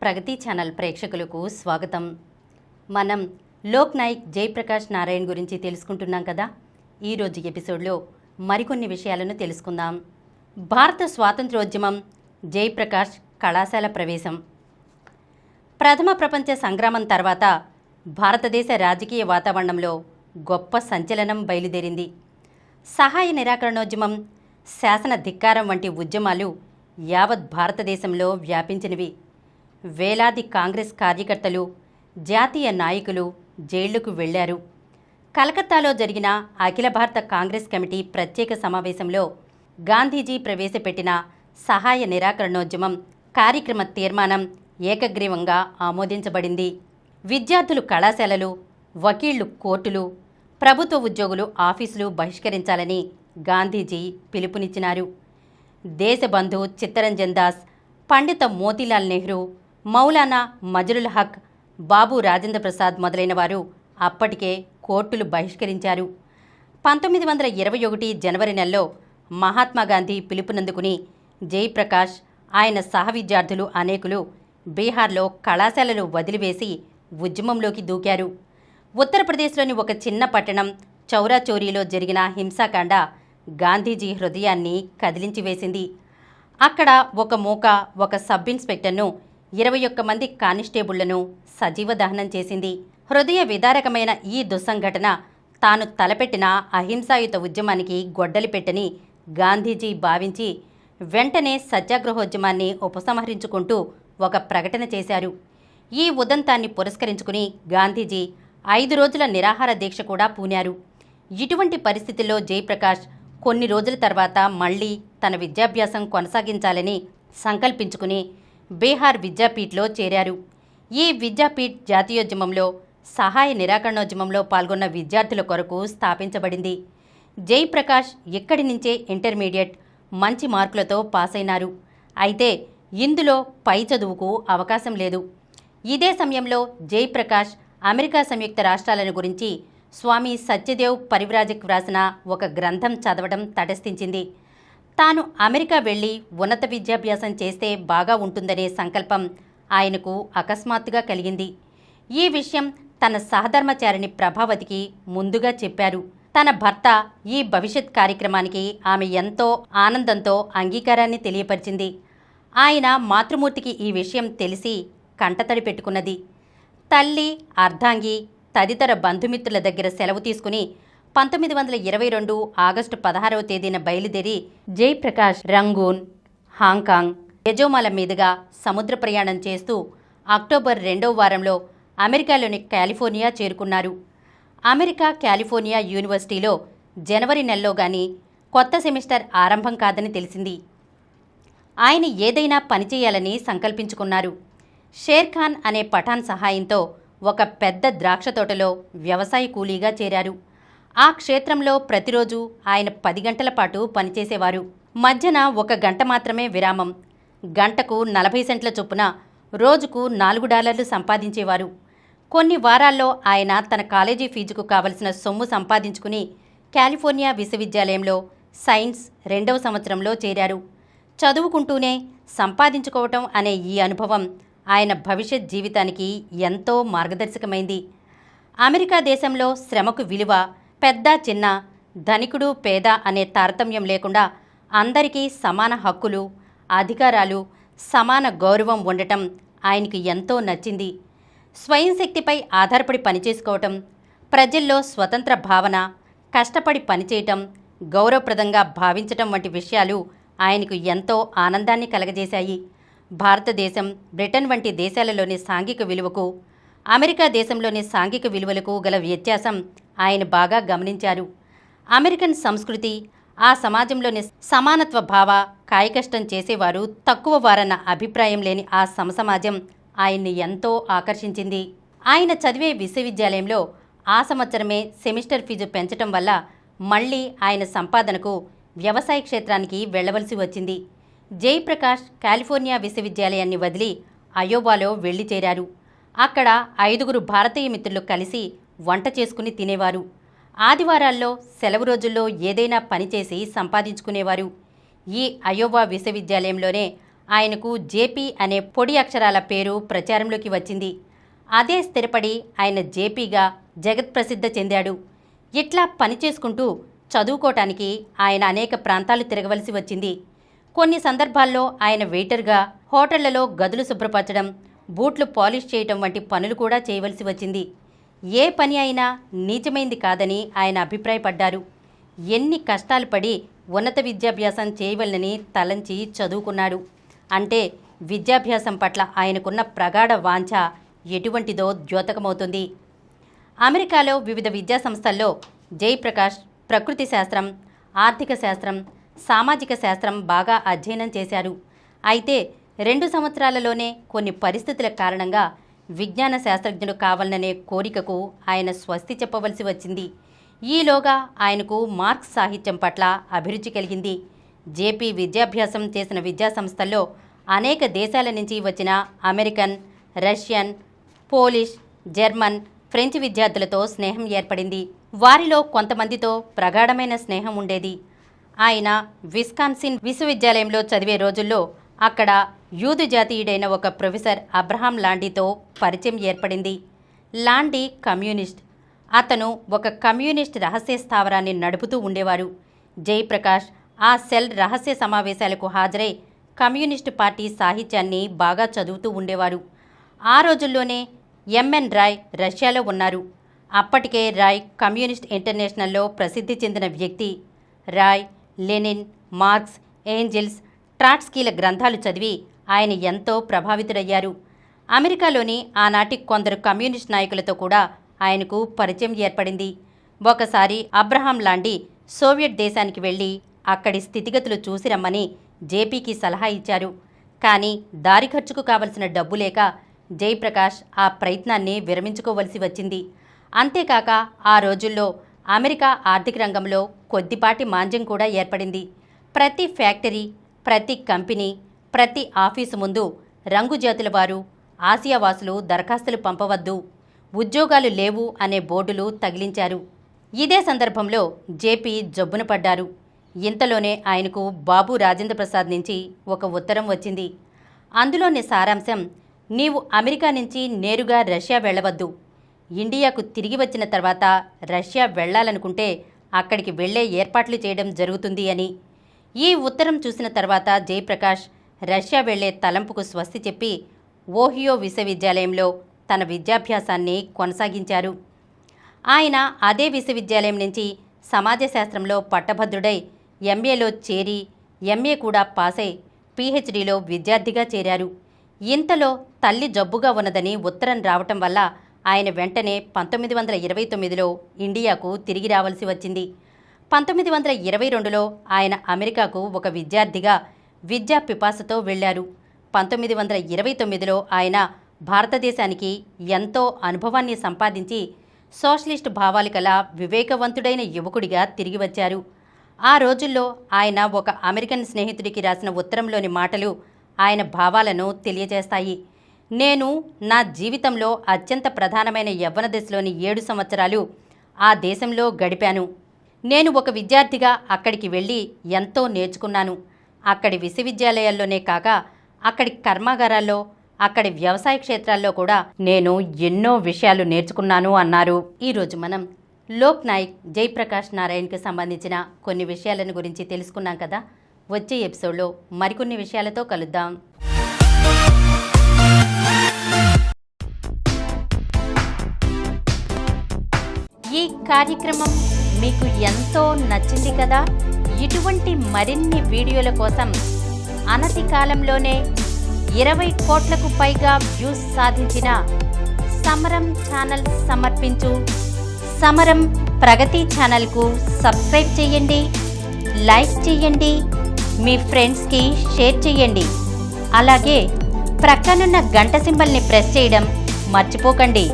ప్రగతి channel ప్రేక్షకులకు స్వాగతం. మనం లోక్ నాయక్ జయప్రకాష్ నారాయణ్ గురించి తెలుసుకుంటున్నాం కదా. ఈరోజు ఎపిసోడ్లో మరికొన్ని విషయాలను తెలుసుకుందాం. భారత స్వాతంత్ర్యోద్యమం, జయప్రకాష్ కళాశాల ప్రవేశం. ప్రథమ ప్రపంచ సంగ్రామం తర్వాత భారతదేశ రాజకీయ వాతావరణంలో గొప్ప సంచలనం బయలుదేరింది. సహాయ నిరాకరణోద్యమం, శాసన ధిక్కారం వంటి ఉద్యమాలు యావత్ భారతదేశంలో వ్యాపించినవి. వేలాది కాంగ్రెస్ కార్యకర్తలు, జాతీయ నాయకులు జైళ్లకు వెళ్లారు. కలకత్తాలో జరిగిన అఖిల భారత కాంగ్రెస్ కమిటీ ప్రత్యేక సమావేశంలో గాంధీజీ ప్రవేశపెట్టిన సహాయ నిరాకరణోద్యమం కార్యక్రమ తీర్మానం ఏకగ్రీవంగా ఆమోదించబడింది. విద్యార్థులు కళాశాలలు, వకీళ్లు కోర్టులు, ప్రభుత్వ ఉద్యోగులు ఆఫీసులు బహిష్కరించాలని గాంధీజీ పిలుపునిచ్చినారు. దేశబంధు చిత్తరంజన్ దాస్, పండిత మోతీలాల్ నెహ్రూ, మౌలానా మజ్రుల్ హక్, బాబు రాజేంద్ర ప్రసాద్ మొదలైన వారు అప్పటికే కోర్టులు బహిష్కరించారు. 1921 జనవరి నెలలో మహాత్మాగాంధీ పిలుపునందుకుని జయప్రకాష్, ఆయన సహ విద్యార్థులు అనేకులు బీహార్లో కళాశాలలు వదిలివేసి ఉద్యమంలోకి దూకారు. ఉత్తరప్రదేశ్లోని ఒక చిన్న పట్టణం చౌరాచౌరీలో జరిగిన హింసాకాండ గాంధీజీ హృదయాన్ని కదిలించివేసింది. అక్కడ ఒక మూక, ఒక సబ్ ఇన్స్పెక్టర్ను, 21 మంది కానిస్టేబుళ్లను సజీవ దహనం చేసింది. హృదయ విదారకమైన ఈ దుస్సంఘటన తాను తలపెట్టిన అహింసాయుత ఉద్యమానికి గొడ్డలి పెట్టని గాంధీజీ భావించి వెంటనే సత్యాగ్రహోద్యమాన్ని ఉపసంహరించుకుంటూ ఒక ప్రకటన చేశారు. ఈ ఉదంతాన్ని పురస్కరించుకుని గాంధీజీ 5 రోజుల నిరాహార దీక్ష కూడా పూనారు. ఇటువంటి పరిస్థితుల్లో జయప్రకాష్ కొన్ని రోజుల తర్వాత మళ్లీ తన విద్యాభ్యాసం కొనసాగించాలని సంకల్పించుకుని బీహార్ విద్యాపీఠ్లో చేరారు. ఈ విద్యాపీఠ్ జాతీయోద్యమంలో, సహాయ నిరాకరణోద్యమంలో పాల్గొన్న విద్యార్థుల కొరకు స్థాపించబడింది. జయప్రకాష్ ఇక్కడి నుంచే ఇంటర్మీడియట్ మంచి మార్కులతో పాస్ అయినారు. అయితే ఇందులో పై చదువుకు అవకాశం లేదు. ఇదే సమయంలో జయప్రకాష్ అమెరికా సంయుక్త రాష్ట్రాలను గురించి స్వామి సత్యదేవ్ పరివ్రాజక్ వ్రాసిన ఒక గ్రంథం చదవడం తటస్థించింది. తాను అమెరికా వెళ్లి ఉన్నత విద్యాభ్యాసం చేస్తే బాగా ఉంటుందనే సంకల్పం ఆయనకు అకస్మాత్తుగా కలిగింది. ఈ విషయం తన సహధర్మచారిణి ప్రభావతికి ముందుగా చెప్పారు. తన భర్త ఈ భవిష్యత్ కార్యక్రమానికి ఆమె ఎంతో ఆనందంతో అంగీకారాన్ని తెలియపరిచింది. ఆయన మాతృమూర్తికి ఈ విషయం తెలిసి కంటతడి పెట్టుకున్నది. తల్లి, అర్ధాంగి తదితర బంధుమిత్రుల దగ్గర సెలవు తీసుకుని 1922 ఆగస్టు 16వ తేదీన బయలుదేరి జయప్రకాష్ రంగూన్, హాంకాంగ్, యజోమాల మీదుగా సముద్ర ప్రయాణం చేస్తూ అక్టోబర్ 2వ వారంలో అమెరికాలోని కాలిఫోర్నియా చేరుకున్నారు. అమెరికా కాలిఫోర్నియా యూనివర్సిటీలో జనవరి నెలలో గాని కొత్త సెమిస్టర్ ఆరంభం కాదని తెలిసింది. ఆయన ఏదైనా పనిచేయాలని సంకల్పించుకున్నారు. షేర్ఖాన్ అనే పఠాన్ సహాయంతో ఒక పెద్ద ద్రాక్ష తోటలో వ్యవసాయ కూలీగా చేరారు. ఆ క్షేత్రంలో ప్రతిరోజు ఆయన 10 గంటల పాటు పనిచేసేవారు. మధ్యన 1 గంట మాత్రమే విరామం. గంటకు 40 సెంట్ల చొప్పున రోజుకు $4 సంపాదించేవారు. కొన్ని వారాల్లో ఆయన తన కాలేజీ ఫీజుకు కావలసిన సొమ్ము సంపాదించుకుని కాలిఫోర్నియా విశ్వవిద్యాలయంలో సైన్స్ 2వ సంవత్సరంలో చేరారు. చదువుకుంటూనే సంపాదించుకోవటం అనే ఈ అనుభవం ఆయన భవిష్యత్ జీవితానికి ఎంతో మార్గదర్శకమైంది. అమెరికా దేశంలో శ్రమకు విలువ, పెద్ద చిన్న, ధనికుడు పేద అనే తారతమ్యం లేకుండా అందరికీ సమాన హక్కులు, అధికారాలు, సమాన గౌరవం ఉండటం ఆయనకు ఎంతో నచ్చింది. స్వయం శక్తిపై ఆధారపడి పనిచేసుకోవటం, ప్రజల్లో స్వతంత్ర భావన, కష్టపడి పనిచేయటం, గౌరవప్రదంగా భావించటం వంటి విషయాలు ఆయనకు ఎంతో ఆనందాన్ని కలగజేశాయి. భారతదేశం, బ్రిటన్ వంటి దేశాలలోని సాంఘిక విలువకు, అమెరికా దేశంలోని సాంఘిక విలువలకు గల వ్యత్యాసం ఆయన బాగా గమనించారు. అమెరికన్ సంస్కృతి, ఆ సమాజంలోని సమానత్వ భావ, కాయకష్టం చేసేవారు తక్కువ వారన్న అభిప్రాయం లేని ఆ సమసమాజం ఆయన్ని ఎంతో ఆకర్షించింది. ఆయన చదివే విశ్వవిద్యాలయంలో ఆ సంవత్సరమే సెమిస్టర్ ఫీజు పెంచటం వల్ల మళ్లీ ఆయన సంపాదనకు వ్యవసాయ క్షేత్రానికి వెళ్లవలసి వచ్చింది. జయప్రకాష్ కాలిఫోర్నియా విశ్వవిద్యాలయాన్ని వదిలి అయోవాలో వెళ్లి చేరారు. అక్కడ 5 భారతీయ మిత్రులు కలిసి వంట చేసుకుని తినేవారు. ఆదివారాల్లో, సెలవు రోజుల్లో ఏదైనా పనిచేసి సంపాదించుకునేవారు. ఈ అయోవా విశ్వవిద్యాలయంలోనే ఆయనకు జేపీ అనే పొడి అక్షరాల పేరు ప్రచారంలోకి వచ్చింది. అదే స్థిరపడి ఆయన జేపీగా జగత్ప్రసిద్ధ చెందాడు. ఇట్లా పనిచేసుకుంటూ చదువుకోవటానికి ఆయన అనేక ప్రాంతాలు తిరగవలసి వచ్చింది. కొన్ని సందర్భాల్లో ఆయన వెయిటర్గా హోటళ్లలో గదులు శుభ్రపరచడం, బూట్లు పాలిష్ చేయటం వంటి పనులు కూడా చేయవలసి వచ్చింది. ఏ పని అయినా నీచమైంది కాదని ఆయన అభిప్రాయపడ్డారు. ఎన్ని కష్టాలు పడి ఉన్నత విద్యాభ్యాసం చేయవలనని తలంచి చదువుకున్నాడు. అంటే విద్యాభ్యాసం పట్ల ఆయనకున్న ప్రగాఢ వాంఛ ఎటువంటిదో ద్యోతకమవుతుంది. అమెరికాలో వివిధ విద్యాసంస్థల్లో జయప్రకాష్ ప్రకృతి శాస్త్రం, ఆర్థిక శాస్త్రం, సామాజిక శాస్త్రం బాగా అధ్యయనం చేశారు. అయితే 2 సంవత్సరాలలోనే కొన్ని పరిస్థితుల కారణంగా విజ్ఞాన శాస్త్రజ్ఞుడు కావాలనే కోరికకు ఆయన స్వస్తి చెప్పవలసి వచ్చింది. ఈలోగా ఆయనకు మార్క్స్ సాహిత్యం పట్ల అభిరుచి కలిగింది. జేపీ విద్యాభ్యాసం చేసిన విద్యాసంస్థల్లో అనేక దేశాల నుంచి వచ్చిన American, Russian, Polish, German, French విద్యార్థులతో స్నేహం ఏర్పడింది. వారిలో కొంతమందితో ప్రగాఢమైన స్నేహం ఉండేది. ఆయన విస్కాన్సిన్ విశ్వవిద్యాలయంలో చదివే రోజుల్లో అక్కడ యూదు జాతీయుడైన ఒక ప్రొఫెసర్ అబ్రహాం లాండీతో పరిచయం ఏర్పడింది. లాండీ కమ్యూనిస్ట్. అతను ఒక కమ్యూనిస్ట్ రహస్య స్థావరాన్ని నడుపుతూ ఉండేవారు. జయప్రకాష్ ఆ సెల్ రహస్య సమావేశాలకు హాజరై కమ్యూనిస్టు పార్టీ సాహిత్యాన్ని బాగా చదువుతూ ఉండేవారు. ఆ రోజుల్లోనే ఎంఎన్ రాయ్ రష్యాలో ఉన్నారు. అప్పటికే రాయ్ కమ్యూనిస్ట్ ఇంటర్నేషనల్లో ప్రసిద్ధి చెందిన వ్యక్తి. రాయ్, లెనిన్, మార్క్స్, ఏంజెల్స్, ట్రాట్స్కీల గ్రంథాలు చదివి ఆయన ఎంతో ప్రభావితుడయ్యారు. అమెరికాలోని ఆనాటి కొందరు కమ్యూనిస్ట్ నాయకులతో కూడా ఆయనకు పరిచయం ఏర్పడింది. ఒకసారి అబ్రహాం లాండీ సోవియట్ దేశానికి వెళ్ళి అక్కడి స్థితిగతులు చూసి రమ్మని జేపీకి సలహా ఇచ్చారు. కానీ దారి ఖర్చుకు కావలసిన డబ్బు లేక జయప్రకాష్ ఆ ప్రయత్నాన్ని విరమించుకోవలసి వచ్చింది. అంతేకాక ఆ రోజుల్లో అమెరికా ఆర్థిక రంగంలో కొద్దిపాటి మాంద్యం కూడా ఏర్పడింది. ప్రతి ఫ్యాక్టరీ, ప్రతి కంపెనీ, ప్రతి ఆఫీసు ముందు రంగు జాతుల వారు, ఆసియావాసులు దరఖాస్తులు పంపవద్దు, ఉద్యోగాలు లేవు అనే బోర్డులు తగిలించారు. ఇదే సందర్భంలో జేపీ జబ్బున పడ్డారు. ఇంతలోనే ఆయనకు బాబు రాజేంద్ర ప్రసాద్ నుంచి ఒక ఉత్తరం వచ్చింది. అందులోని సారాంశం, నీవు అమెరికా నుంచి నేరుగా రష్యా వెళ్ళవద్దు. ఇండియాకు తిరిగి వచ్చిన తర్వాత రష్యా వెళ్లాలనుకుంటే అక్కడికి వెళ్లే ఏర్పాట్లు చేయడం జరుగుతుంది అని. ఈ ఉత్తరం చూసిన తర్వాత జయప్రకాష్ రష్యా వెళ్లే తలంపుకు స్వస్తి చెప్పి ఓహియో విశ్వవిద్యాలయంలో తన విద్యాభ్యాసాన్ని కొనసాగించారు. ఆయన అదే విశ్వవిద్యాలయం నుంచి సమాజశాస్త్రంలో పట్టభద్రుడై ఎంఏలో చేరి ఎంఏ కూడా పాసై పీహెచ్డీలో విద్యార్థిగా చేరారు. ఇంతలో తల్లి జబ్బుగా ఉన్నదని ఉత్తరం రావటం వల్ల ఆయన వెంటనే 1929లో ఇండియాకు తిరిగి రావాల్సి వచ్చింది. 1922లో ఆయన అమెరికాకు ఒక విద్యార్థిగా విద్యా పిపాసతో వెళ్లారు. 1929లో ఆయన భారతదేశానికి ఎంతో అనుభవాన్ని సంపాదించి సోషలిస్టు భావాలు కల వివేకవంతుడైన యువకుడిగా తిరిగి వచ్చారు. ఆ రోజుల్లో ఆయన ఒక అమెరికన్ స్నేహితుడికి రాసిన ఉత్తరంలోని మాటలు ఆయన భావాలను తెలియజేస్తాయి. నేను నా జీవితంలో అత్యంత ప్రధానమైన యవ్వన దశలోని 7 సంవత్సరాలు ఆ దేశంలో గడిపాను. నేను ఒక విద్యార్థిగా అక్కడికి వెళ్ళి ఎంతో నేర్చుకున్నాను. అక్కడి విశ్వవిద్యాలయాల్లోనే కాక అక్కడి కర్మాగారాల్లో, అక్కడి వ్యవసాయ క్షేత్రాల్లో కూడా నేను ఎన్నో విషయాలు నేర్చుకున్నాను అన్నారు. ఈరోజు మనం లోక్ నాయక్ జయప్రకాష్ నారాయణ్కి సంబంధించిన కొన్ని విషయాలను గురించి తెలుసుకున్నాం కదా. వచ్చే ఎపిసోడ్లో మరికొన్ని విషయాలతో కలుద్దాం. ఈ కార్యక్రమం మీకు ఎంతో నచ్చింది కదా. ఇటువంటి మరిన్ని వీడియోల కోసం అనతి కాలంలోనే 20 కోట్లకు పైగా వ్యూస్ సాధించిన సమరం ఛానల్ సమర్పించు సమరం ప్రగతి ఛానల్కు సబ్స్క్రైబ్ చేయండి, లైక్ చేయండి, మీ ఫ్రెండ్స్కి షేర్ చేయండి. అలాగే ప్రక్కనున్న గంట సింబల్ని ప్రెస్ చేయడం మర్చిపోకండి.